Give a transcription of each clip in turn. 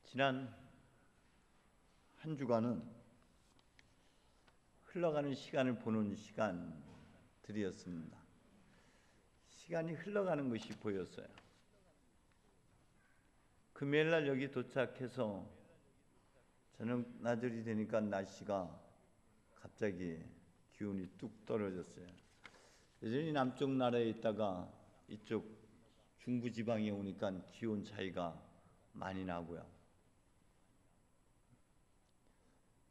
지난 한 주간은 흘러가는 시간을 보는 시간들이었습니다. 시간이 흘러가는 것이 보였어요. 금요일날 여기 도착해서 저녁 나절이 되니까 날씨가 갑자기 기온이 뚝 떨어졌어요. 여전히 남쪽 나라에 있다가 이쪽 중부지방에 오니까 기온 차이가 많이 나고요.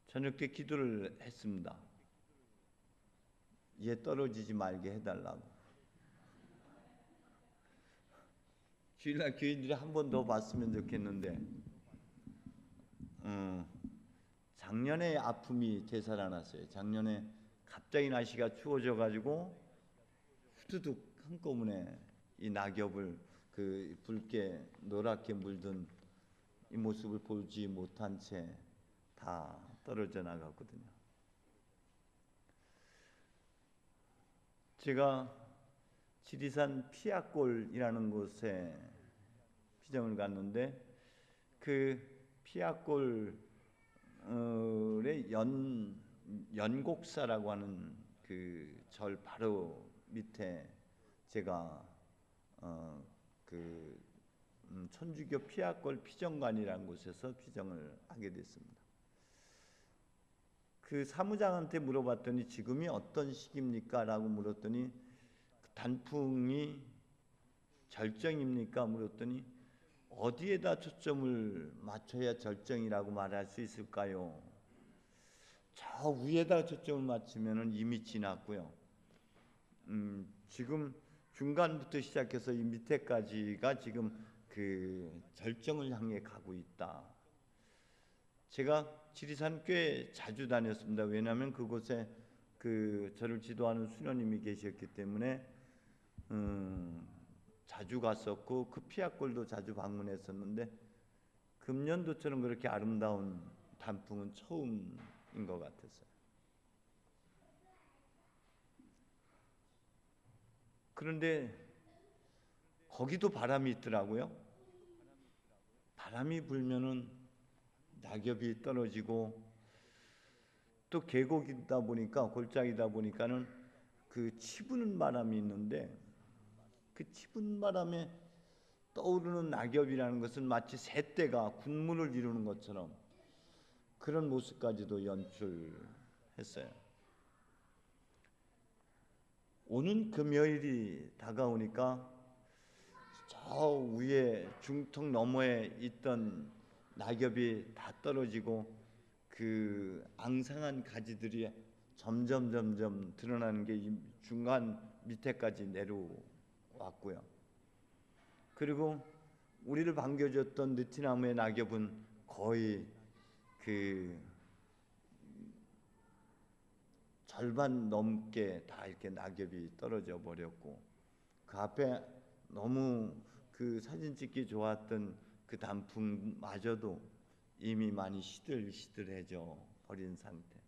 저녁 때 기도를 했습니다. 얘 떨어지지 말게 해달라고. 주일날 교인들이 한 번 더 봤으면 좋겠는데 작년에 아픔이 되살아났어요. 작년에 갑자기 날씨가 추워져가지고 후두둑 한꺼번에 이 낙엽을 그 붉게 노랗게 물든 이 모습을 보지 못한 채 다 떨어져 나갔거든요. 제가 지리산 피악골이라는 곳에 피정을 갔는데 그 피악골의 연곡사라고 하는 그 절 바로 밑에 제가 천주교 피악골 피정관이라는 곳에서 피정을 하게 됐습니다. 그 사무장한테 물어봤더니 지금이 어떤 시기입니까? 라고 물었더니 단풍이 절정입니까? 물었더니 어디에다 초점을 맞춰야 절정이라고 말할 수 있을까요? 저 위에다 초점을 맞추면 이미 지났고요. 지금 중간부터 시작해서 이 밑에까지가 지금 그 절정을 향해 가고 있다. 제가 지리산 꽤 자주 다녔습니다. 왜냐하면 그곳에 저를 지도하는 수녀님이 계셨기 때문에 자주 갔었고 그 피악골도 자주 방문했었는데 금년도처럼 그렇게 아름다운 단풍은 처음인 것 같았어요. 그런데 거기도 바람이 있더라고요. 바람이 불면은 낙엽이 떨어지고 또 계곡이다 보니까 골짜기다 보니까는 그 치부는 바람이 있는데 그 치부는 바람에 떠오르는 낙엽이라는 것은 마치 새떼가 군문을 이루는 것처럼 그런 모습까지도 연출했어요. 오는 금요일이 다가오니까 저 위에 중턱 너머에 있던 낙엽이 다 떨어지고 그 앙상한 가지들이 점점 드러나는 게 이 중간 밑에까지 내려왔고요. 그리고 우리를 반겨줬던 느티나무의 낙엽은 거의 그 절반 넘게 다 이렇게 낙엽이 떨어져 버렸고 그 앞에 너무 그 사진 찍기 좋았던 그 단풍마저도 이미 많이 시들시들해져 버린 상태.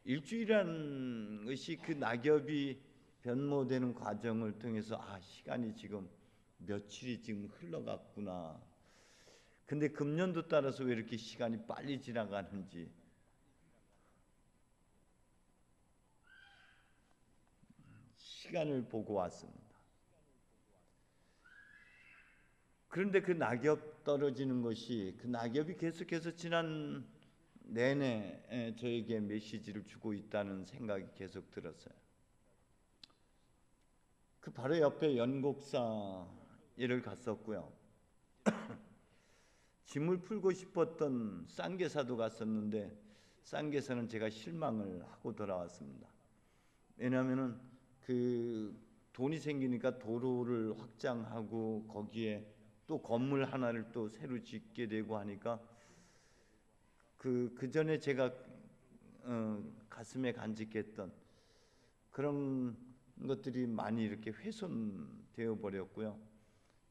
일주일이라는 것이 그 낙엽이 변모되는 과정을 통해서 시간이 지금 며칠이 지금 흘러갔구나. 근데 금년도 따라서 왜 이렇게 시간이 빨리 지나가는지 시간을 보고 왔습니다. 그런데 그 낙엽 떨어지는 것이 그 낙엽이 계속해서 지난 내내 저에게 메시지를 주고 있다는 생각이 계속 들었어요. 그 바로 옆에 연곡사를 갔었고요. 짐을 풀고 싶었던 쌍계사도 갔었는데 쌍계사는 제가 실망을 하고 돌아왔습니다. 왜냐하면은 그 돈이 생기니까 도로를 확장하고 거기에 또 건물 하나를 또 새로 짓게 되고 하니까 그 전에 제가 가슴에 간직했던 그런 것들이 많이 이렇게 훼손되어 버렸고요.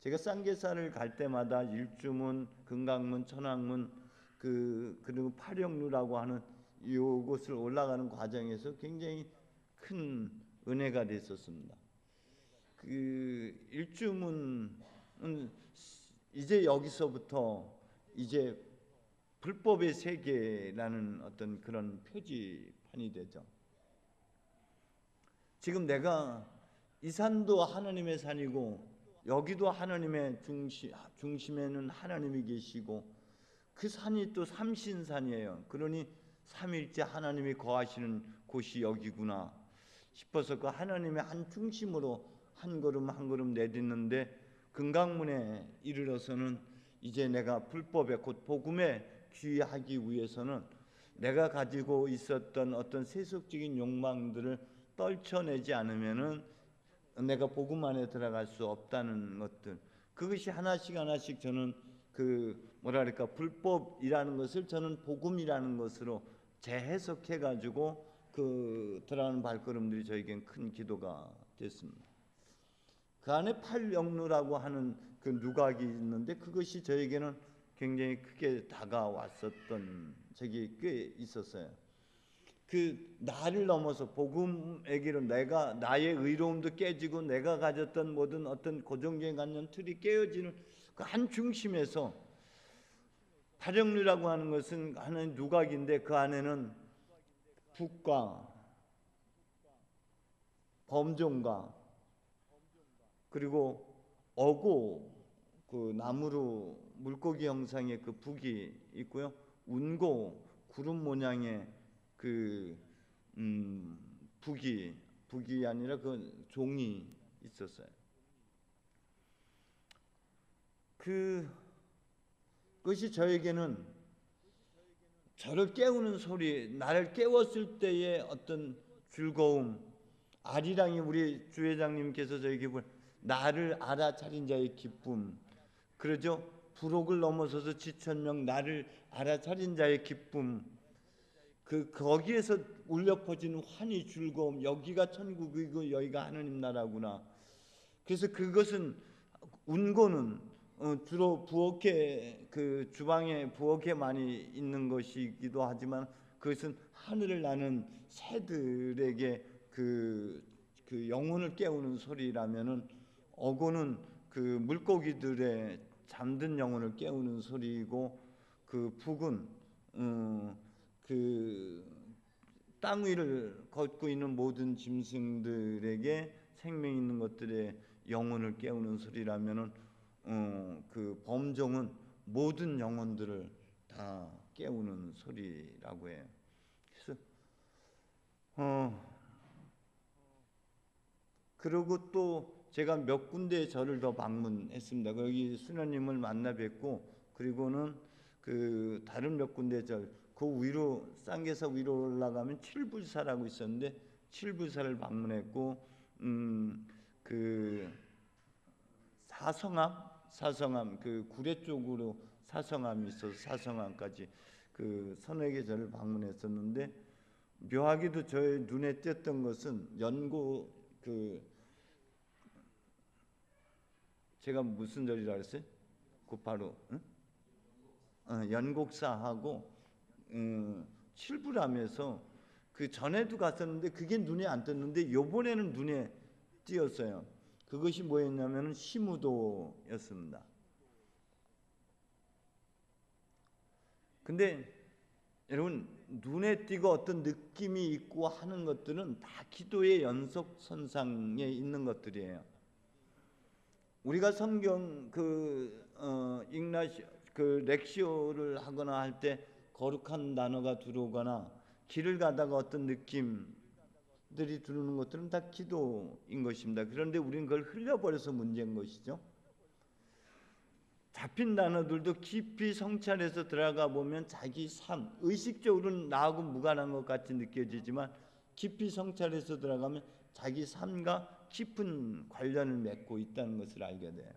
제가 쌍계사를 갈 때마다 일주문, 금강문, 천왕문 그리고 파령루라고 하는 이곳을 올라가는 과정에서 굉장히 큰 은혜가 됐었습니다. 그 일주문은 이제 여기서부터 이제 불법의 세계라는 어떤 그런 표지판이 되죠. 지금 내가 이 산도 하나님의 산이고 여기도 하나님의 중심에는 하나님이 계시고 그 산이 또 삼신산이에요. 그러니 삼일째 하나님이 거하시는 곳이 여기구나 싶어서 그 하나님의 한 중심으로 한 걸음 한 걸음 내딛는데 금강문에 이르러서는 이제 내가 불법에 곧 복음에 귀하기 위해서는 내가 가지고 있었던 어떤 세속적인 욕망들을 떨쳐내지 않으면은 내가 복음 안에 들어갈 수 없다는 것들, 그것이 하나씩 하나씩 저는 뭐랄까 불법이라는 것을 저는 복음이라는 것으로 재해석해 가지고 들어가는 발걸음들이 저에겐 큰 기도가 됐습니다. 그 안에 팔영루라고 하는 그 누각이 있는데 그것이 저에게는 굉장히 크게 다가왔었던 적이 꽤 있었어요. 나를 넘어서 복음에게로 나의 의로움도 깨지고 내가 가졌던 모든 어떤 고정적인 관념 틀이 깨어지는 그 한 중심에서 팔영류라고 하는 것은 하나의 누각인데 그 안에는 북과 범종과 그리고 어고 나무로 물고기 형상의 그 북이 있고요. 운고 구름 모양의 북이 아니라 그 종이 있었어요. 그것이 저에게는 저를 깨우는 소리, 나를 깨웠을 때의 어떤 즐거움, 아리랑이 우리 주회장님께서 저에게 나를 알아차린 자의 기쁨, 그러죠? 부록을 넘어서서 지천명 나를 알아차린 자의 기쁨, 거기에서 울려 퍼지는 환희 즐거움, 여기가 천국이고 여기가 하나님 나라구나. 그래서 그것은 운고는 주로 부엌에 주방에 부엌에 많이 있는 것이기도 하지만 그것은 하늘을 나는 새들에게 그 영혼을 깨우는 소리라면은 어고는 그 물고기들의 잠든 영혼을 깨우는 소리이고 북은 땅 위를 걷고 있는 모든 짐승들에게 생명 있는 것들의 영혼을 깨우는 소리라면은 범종은 모든 영혼들을 다 깨우는 소리라고 해요. 그래서 그리고 또 제가 몇 군데 절을 더 방문했습니다. 거기 수녀님을 만나 뵙고 그리고는 다른 몇 군데 절 위로 쌍계사 위로 올라가면 칠불사라고 있었는데 칠불사를 방문했고 사성암 구례 쪽으로 사성암이 있어서 사성암까지 서너 개 절을 방문했었는데 묘하게도 저의 눈에 띄었던 것은 제가 무슨 절이라 그랬어요? 바로 연곡사하고 칠불암에서 전에도 갔었는데 그게 눈에 안 띄었는데 요번에는 눈에 띄었어요. 그것이 뭐였냐면 시무도였습니다. 근데 여러분 눈에 띄고 어떤 느낌이 있고 하는 것들은 다 기도의 연속선상에 있는 것들이에요. 우리가 성경 렉시오를 하거나 할 때 거룩한 단어가 들어오거나 길을 가다가 어떤 느낌들이 들어오는 것들은 다 기도인 것입니다. 그런데 우리는 그걸 흘려버려서 문제인 것이죠. 잡힌 단어들도 깊이 성찰해서 들어가 보면 자기 삶, 의식적으로는 나하고 무관한 것 같이 느껴지지만 깊이 성찰해서 들어가면 자기 삶과 깊은 관련을 맺고 있다는 것을 알게 돼요.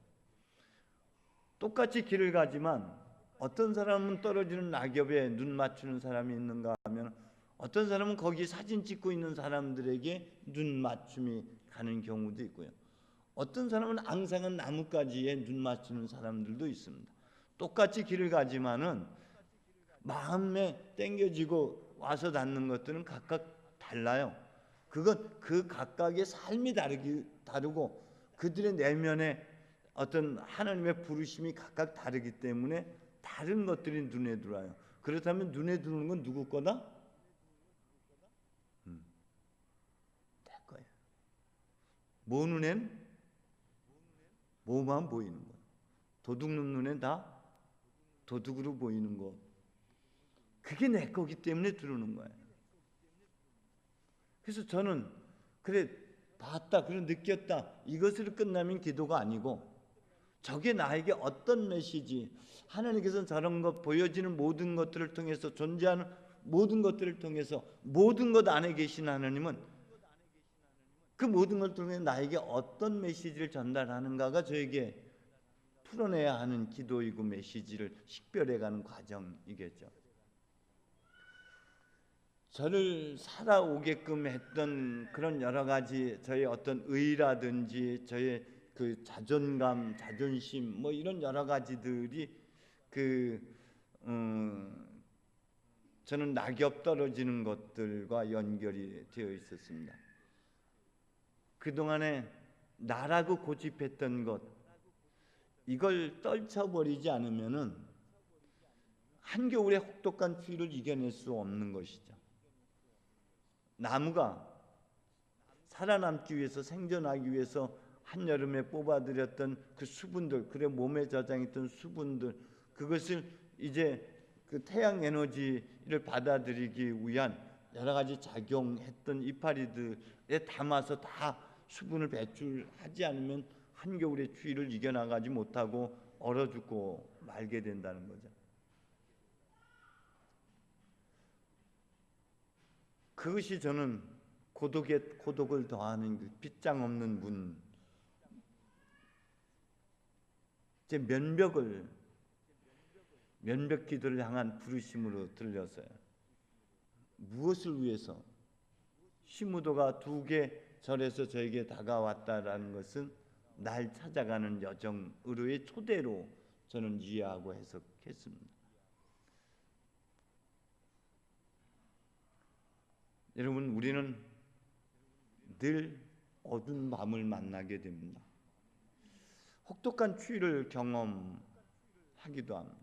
똑같이 길을 가지만 어떤 사람은 떨어지는 낙엽에 눈 맞추는 사람이 있는가 하면 어떤 사람은 거기 사진 찍고 있는 사람들에게 눈 맞춤이 가는 경우도 있고요. 어떤 사람은 앙상한 나뭇가지에 눈 맞추는 사람들도 있습니다. 똑같이 길을 가지만은 마음에 땡겨지고 와서 닿는 것들은 각각 달라요. 그건 그 각각의 삶이 다르고 그들의 내면에 어떤 하나님의 부르심이 각각 다르기 때문에 다른 것들이 눈에 들어와요. 그렇다면 눈에 들어오는 건 누구 거다? 내 거예요. 뭐 눈엔? 뭐만 보이는 거. 도둑 눈엔 다 도둑으로 보이는 거. 그게 내 거기 때문에 들어오는 거예요. 그래서 저는 그래 봤다, 그래 느꼈다, 이것으로 끝나면 기도가 아니고 저게 나에게 어떤 메시지, 하나님께서 저런 것 보여지는 모든 것들을 통해서, 존재하는 모든 것들을 통해서, 모든 것 안에 계신 하나님은 그 모든 걸 통해 나에게 어떤 메시지를 전달하는가가 저에게 풀어내야 하는 기도이고 메시지를 식별해가는 과정이겠죠. 저를 살아오게끔 했던 그런 여러 가지 저의 어떤 의라든지 저의 그 자존감, 자존심, 뭐 이런 여러 가지들이 저는 낙엽 떨어지는 것들과 연결이 되어 있었습니다. 그동안에 나라고 고집했던 것, 이걸 떨쳐버리지 않으면은 한겨울의 혹독한 추위를 이겨낼 수 없는 것이죠. 나무가 살아남기 위해서, 생존하기 위해서 한여름에 뽑아들였던 그 수분들, 그래 몸에 저장했던 수분들, 그것을 이제 그 태양 에너지를 받아들이기 위한 여러 가지 작용했던 이파리들에 담아서 다 수분을 배출하지 않으면 한겨울의 추위를 이겨나가지 못하고 얼어 죽고 말게 된다는 거죠. 그것이 저는 고독을 더하는 그 빗장 없는 문, 제 면벽 기도를 향한 부르심으로 들렸어요. 무엇을 위해서? 시무도가 2개 절에서 저에게 다가왔다라는 것은 날 찾아가는 여정으로의 초대로 저는 이해하고 해석했습니다. 여러분, 우리는 늘 어두운 밤을 만나게 됩니다. 혹독한 추위를 경험하기도 합니다.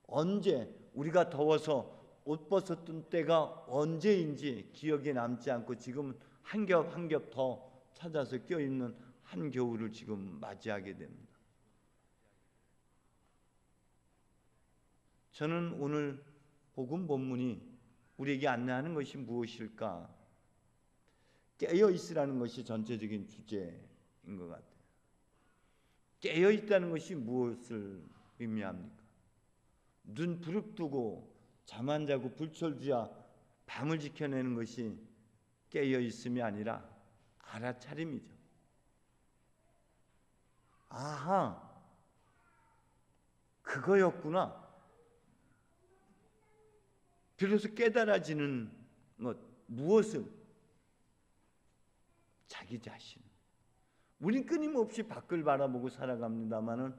언제 우리가 더워서 옷 벗었던 때가 언제인지 기억에 남지 않고 지금 한 겹 한 겹 더 찾아서 껴입는 한겨울을 지금 맞이하게 됩니다. 저는 오늘 복음 본문이 우리에게 안내하는 것이 무엇일까? 깨어 있으라는 것이 전체적인 주제인 것 같아요. 깨어 있다는 것이 무엇을 의미합니까? 눈 부릅뜨고 잠 안 자고 불철주야 밤을 지켜내는 것이 깨어 있음이 아니라 알아차림이죠. 아하, 그거였구나. 비로소 깨달아지는 것, 무엇을? 자기 자신. 우린 끊임없이 밖을 바라보고 살아갑니다마는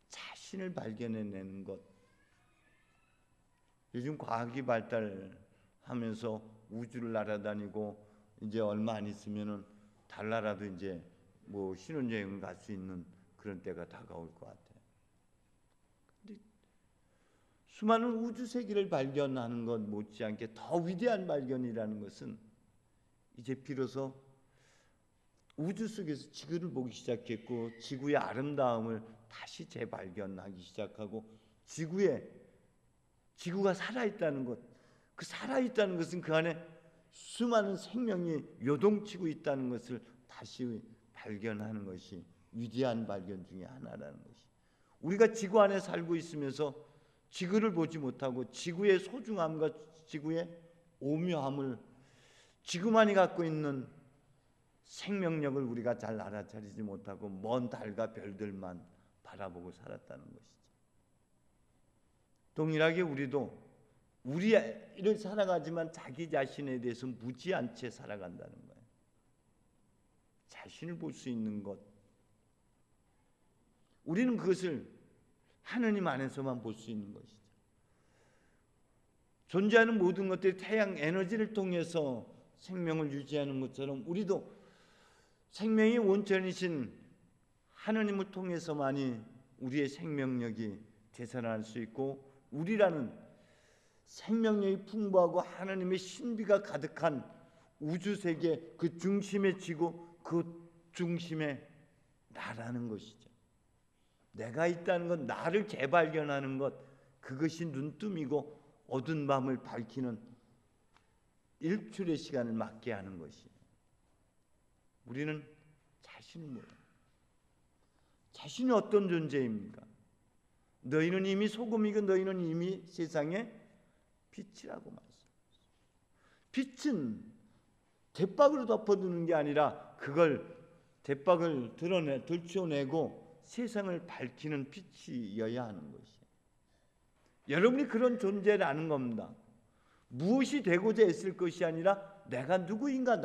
자신을 발견해내는 것. 요즘 과학이 발달하면서 우주를 날아다니고 이제 얼마 안 있으면은 달나라도 이제 뭐 신혼여행을 갈 수 있는 그런 때가 다가올 것 같아요. 근데 수많은 우주 세계를 발견하는 것 못지않게 더 위대한 발견이라는 것은 이제 비로소 우주 속에서 지구를 보기 시작했고 지구의 아름다움을 다시 재발견하기 시작하고 지구가 살아있다는 것, 그 살아있다는 것은 그 안에 수많은 생명이 요동치고 있다는 것을 다시 발견하는 것이 위대한 발견 중에 하나라는 것이, 우리가 지구 안에 살고 있으면서 지구를 보지 못하고 지구의 소중함과 지구의 오묘함을, 지구만이 갖고 있는 생명력을 우리가 잘 알아차리지 못하고 먼 달과 별들만 바라보고 살았다는 것이죠. 동일하게 우리도 우리를 살아가지만 자기 자신에 대해서 무지한 채 살아간다는 거예요. 자신을 볼 수 있는 것, 우리는 그것을 하느님 안에서만 볼 수 있는 것이죠. 존재하는 모든 것들이 태양 에너지를 통해서 생명을 유지하는 것처럼 우리도 생명의 원천이신 하느님을 통해서만이 우리의 생명력이 되살아날 수 있고, 우리라는 생명력이 풍부하고 하나님의 신비가 가득한 우주세계 그 중심에 쥐고 그 중심에 나라는 것이죠. 내가 있다는 것, 나를 재발견하는 것, 그것이 눈뜸이고 어두운 밤을 밝히는 일출의 시간을 맞게 하는 것이에요. 우리는 자신이 뭐예요? 자신이 어떤 존재입니까? 너희는 이미 소금이고 너희는 이미 세상의 빛이라고 말씀하셨어요. 빛은 대박으로 덮어두는 게 아니라 그걸 대박을 들춰내고 세상을 밝히는 빛이어야 하는 것이에요. 여러분이 그런 존재라는 겁니다. 무엇이 되고자 했을 것이 아니라 내가 누구인가,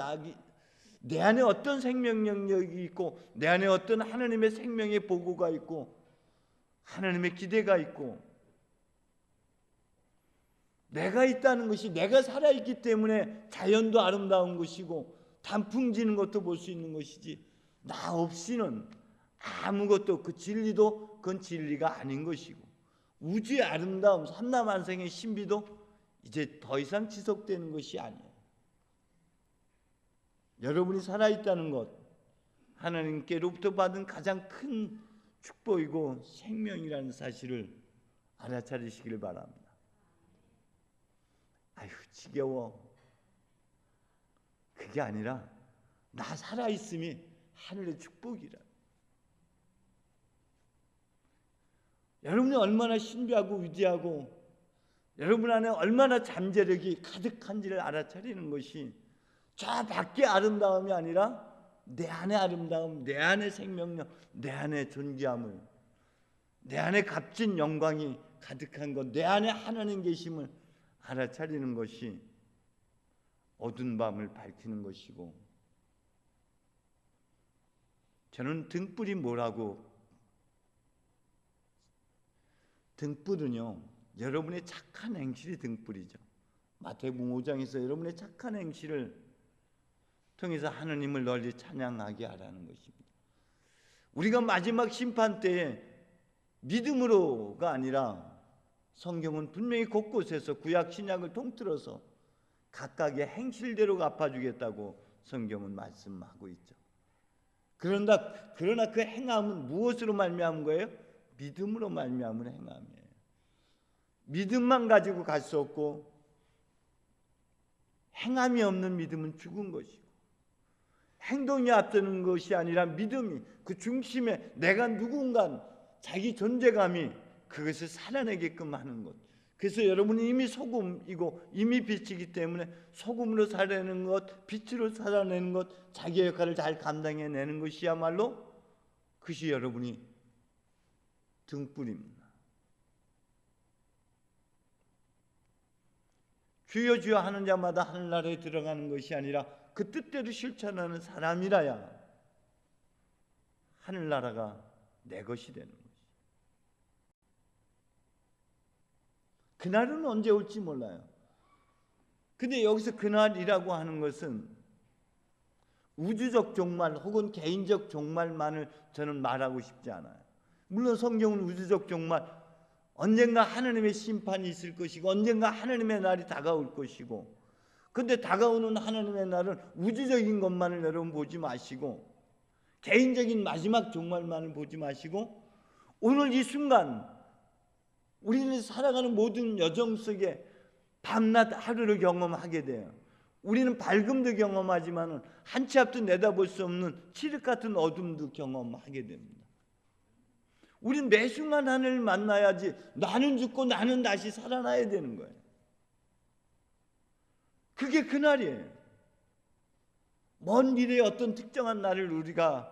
내 안에 어떤 생명력이 있고 내 안에 어떤 하나님의 생명의 보고가 있고 하나님의 기대가 있고 내가 있다는 것이, 내가 살아있기 때문에 자연도 아름다운 것이고 단풍 지는 것도 볼 수 있는 것이지, 나 없이는 아무것도, 그 진리도 그건 진리가 아닌 것이고, 우주의 아름다움, 삼라만상의 신비도 이제 더 이상 지속되는 것이 아니에요. 여러분이 살아있다는 것, 하나님께로부터 받은 가장 큰 축복이고 생명이라는 사실을 알아차리시길 바랍니다. 아휴 지겨워, 그게 아니라 나 살아있음이 하늘의 축복이라. 여러분이 얼마나 신비하고 위대하고 여러분 안에 얼마나 잠재력이 가득한지를 알아차리는 것이 저 밖의 아름다움이 아니라 내 안의 아름다움, 내 안의 생명력, 내 안의 존귀함을, 내 안에 값진 영광이 가득한 것, 내 안에 하나님 계심을 알아차리는 것이 어두운 밤을 밝히는 것이고, 저는 등불이 뭐라고, 등불은요 여러분의 착한 행실이 등불이죠. 마태복음 5장에서 여러분의 착한 행실을 통해서 하나님을 널리 찬양하게 하라는 것입니다. 우리가 마지막 심판 때에 믿음으로가 아니라 성경은 분명히 곳곳에서 구약 신약을 통틀어서 각각의 행실대로 갚아주겠다고 성경은 말씀하고 있죠. 그러나 그 행함은 무엇으로 말미암은 거예요? 믿음으로 말미암은 행함이에요. 믿음만 가지고 갈 수 없고 행함이 없는 믿음은 죽은 것이고, 행동이 앞서는 것이 아니라 믿음이 그 중심에 내가 누군가 자기 존재감이 그것을 살아내게끔 하는 것. 그래서 여러분이 이미 소금이고 이미 빛이기 때문에 소금으로 살아내는 것, 빛으로 살아내는 것, 자기의 역할을 잘 감당해내는 것이야말로 그것이 여러분이 등불입니다. 주여 주여 하는 자마다 하늘나라에 들어가는 것이 아니라 그 뜻대로 실천하는 사람이라야 하늘나라가 내 것이 되는 것이. 그날은 언제 올지 몰라요. 근데 여기서 그날이라고 하는 것은 우주적 종말 혹은 개인적 종말만을 저는 말하고 싶지 않아요. 물론 성경은 우주적 종말, 언젠가 하나님의 심판이 있을 것이고 언젠가 하나님의 날이 다가올 것이고, 근데 다가오는 하나님의 날은 우주적인 것만을 여러분 보지 마시고 개인적인 마지막 종말만을 보지 마시고 오늘 이 순간 우리는 살아가는 모든 여정 속에 밤낮 하루를 경험하게 돼요. 우리는 밝음도 경험하지만 한 치 앞도 내다볼 수 없는 칠흑 같은 어둠도 경험하게 됩니다. 우리는 매 순간 하늘을 만나야지 나는 죽고 나는 다시 살아나야 되는 거예요. 그게 그날이에요. 먼 미래의 어떤 특정한 날을 우리가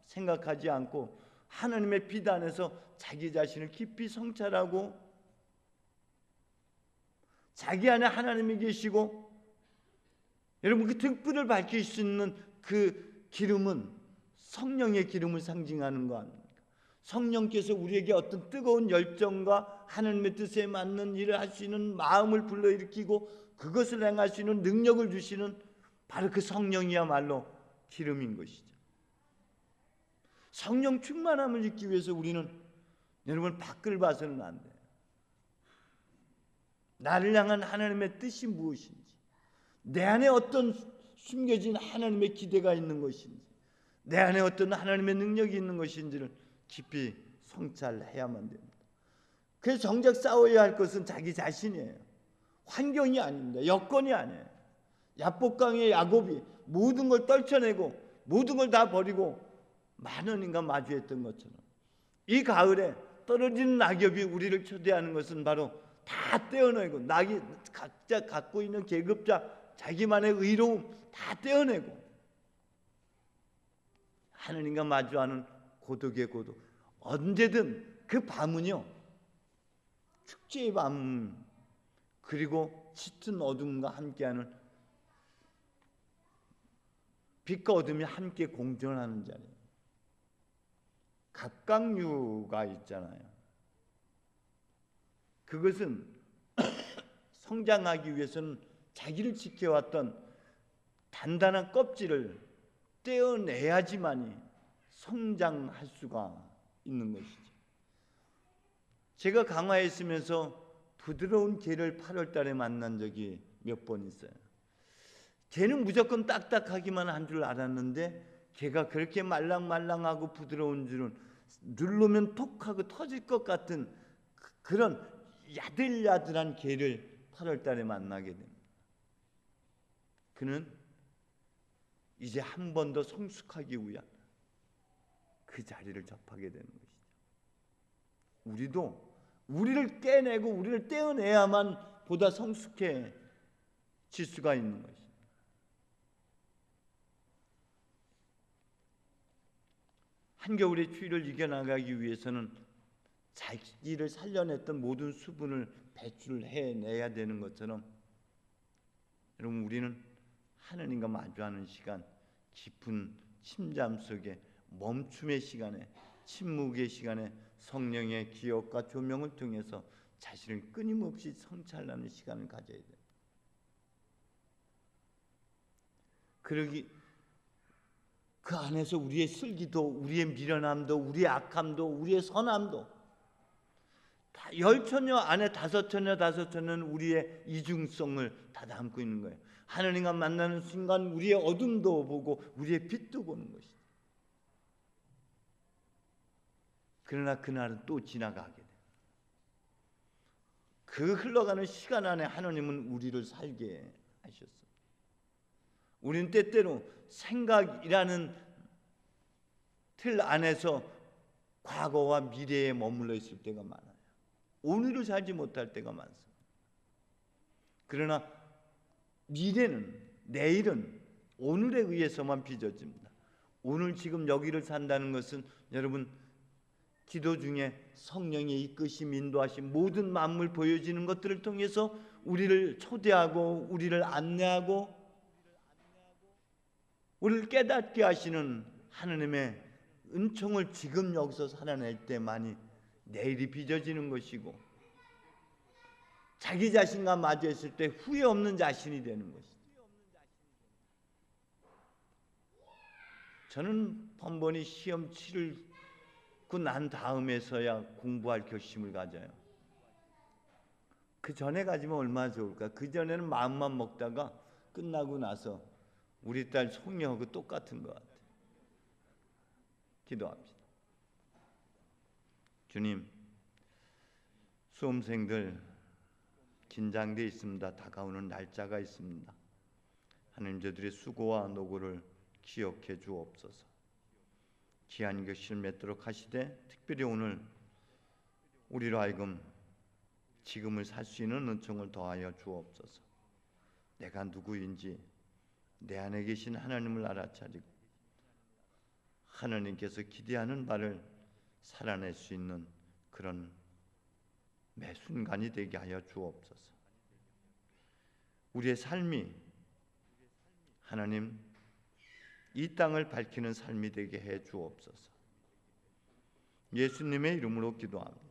생각하지 않고 하나님의 빛 안에서 자기 자신을 깊이 성찰하고 자기 안에 하나님이 계시고, 여러분 그 등불을 밝힐 수 있는 그 기름은 성령의 기름을 상징하는 거 아닙니까? 성령께서 우리에게 어떤 뜨거운 열정과 하나님의 뜻에 맞는 일을 할 수 있는 마음을 불러일으키고 그것을 행할 수 있는 능력을 주시는 바로 그 성령이야말로 기름인 것이죠. 성령 충만함을 잊기 위해서 우리는 여러분 밖을 봐서는 안 돼요. 나를 향한 하나님의 뜻이 무엇인지, 내 안에 어떤 숨겨진 하나님의 기대가 있는 것인지, 내 안에 어떤 하나님의 능력이 있는 것인지를 깊이 성찰해야만 됩니다. 그래서 정작 싸워야 할 것은 자기 자신이에요. 환경이 아닙니다. 여건이 아니에요. 야복강의 야곱이 모든 걸 떨쳐내고 모든 걸 다 버리고 많은 인간 마주했던 것처럼, 이 가을에 떨어지는 낙엽이 우리를 초대하는 것은 바로 다 떼어내고, 낙이 각자 갖고 있는 계급자 자기만의 의로움 다 떼어내고 하느님과 마주하는 고독의 고독. 언제든 그 밤은요, 축제의 밤, 그리고 짙은 어둠과 함께하는, 빛과 어둠이 함께 공존하는 자리예요. 갑각류가 있잖아요. 그것은 성장하기 위해서는 자기를 지켜왔던 단단한 껍질을 떼어내야지만이 성장할 수가 있는 것이죠. 제가 강화에 있으면서 부드러운 개를 8월 달에 만난 적이 몇 번 있어요. 개는 무조건 딱딱하기만 한 줄 알았는데 개가 그렇게 말랑말랑하고 부드러운 줄은, 누르면 톡 하고 터질 것 같은 그런 야들야들한 개를 8월 달에 만나게 됩니다. 그는 이제 한 번 더 성숙하기 위한 그 자리를 접하게 되는 것이죠. 우리도 우리를 깨내고 우리를 떼어내야만 보다 성숙해질 수가 있는 것입니다. 한겨울의 추위를 이겨나가기 위해서는 자기를 살려냈던 모든 수분을 배출을 해내야 되는 것처럼, 여러분, 우리는 하나님과 마주하는 시간, 깊은 침잠 속에, 멈춤의 시간에, 침묵의 시간에 성령의 기억과 조명을 통해서 자신을 끊임없이 성찰하는 시간을 가져야 돼요. 그러기, 그 안에서 우리의 슬기도, 우리의 미련함도, 우리의 악함도, 우리의 선함도, 다 열처녀 안에 다섯처녀는 우리의 이중성을 다 담고 있는 거예요. 하나님과 만나는 순간 우리의 어둠도 보고 우리의 빛도 보는 것이죠. 그러나 그날은 또 지나가게 돼요. 그 흘러가는 시간 안에 하나님은 우리를 살게 하셨어요. 우리는 때때로 생각이라는 틀 안에서 과거와 미래에 머물러 있을 때가 많아요. 오늘을 살지 못할 때가 많습니다. 그러나 미래는, 내일은 오늘에 의해서만 빚어집니다. 오늘 지금 여기를 산다는 것은, 여러분, 기도 중에 성령의 이끄심, 인도하심, 모든 만물 보여지는 것들을 통해서 우리를 초대하고 우리를 안내하고 우리를 깨닫게 하시는 하나님의 은총을 지금 여기서 살아낼 때만이 내일이 빚어지는 것이고, 자기 자신과 마주했을 때 후회 없는 자신이 되는 것이죠. 저는 번번이 시험 치르고 난 다음에서야 공부할 결심을 가져요. 그 전에 가지면 얼마나 좋을까. 그 전에는 마음만 먹다가 끝나고 나서 우리 딸 송이하고 똑같은 것 같아요. 기도합시다. 주님, 수험생들 긴장되어 있습니다. 다가오는 날짜가 있습니다. 하나님, 저들의 수고와 노고를 기억해 주옵소서. 귀한 결실 맺도록 하시되, 특별히 오늘 우리로 하여금 지금을 살 수 있는 은총을 더하여 주옵소서. 내가 누구인지 내 안에 계신 하나님을 알아차리고 하나님께서 기대하는 바를 살아낼 수 있는 그런 매 순간이 되게 하여 주옵소서. 우리의 삶이 하나님, 이 땅을 밝히는 삶이 되게 해 주옵소서. 예수님의 이름으로 기도합니다.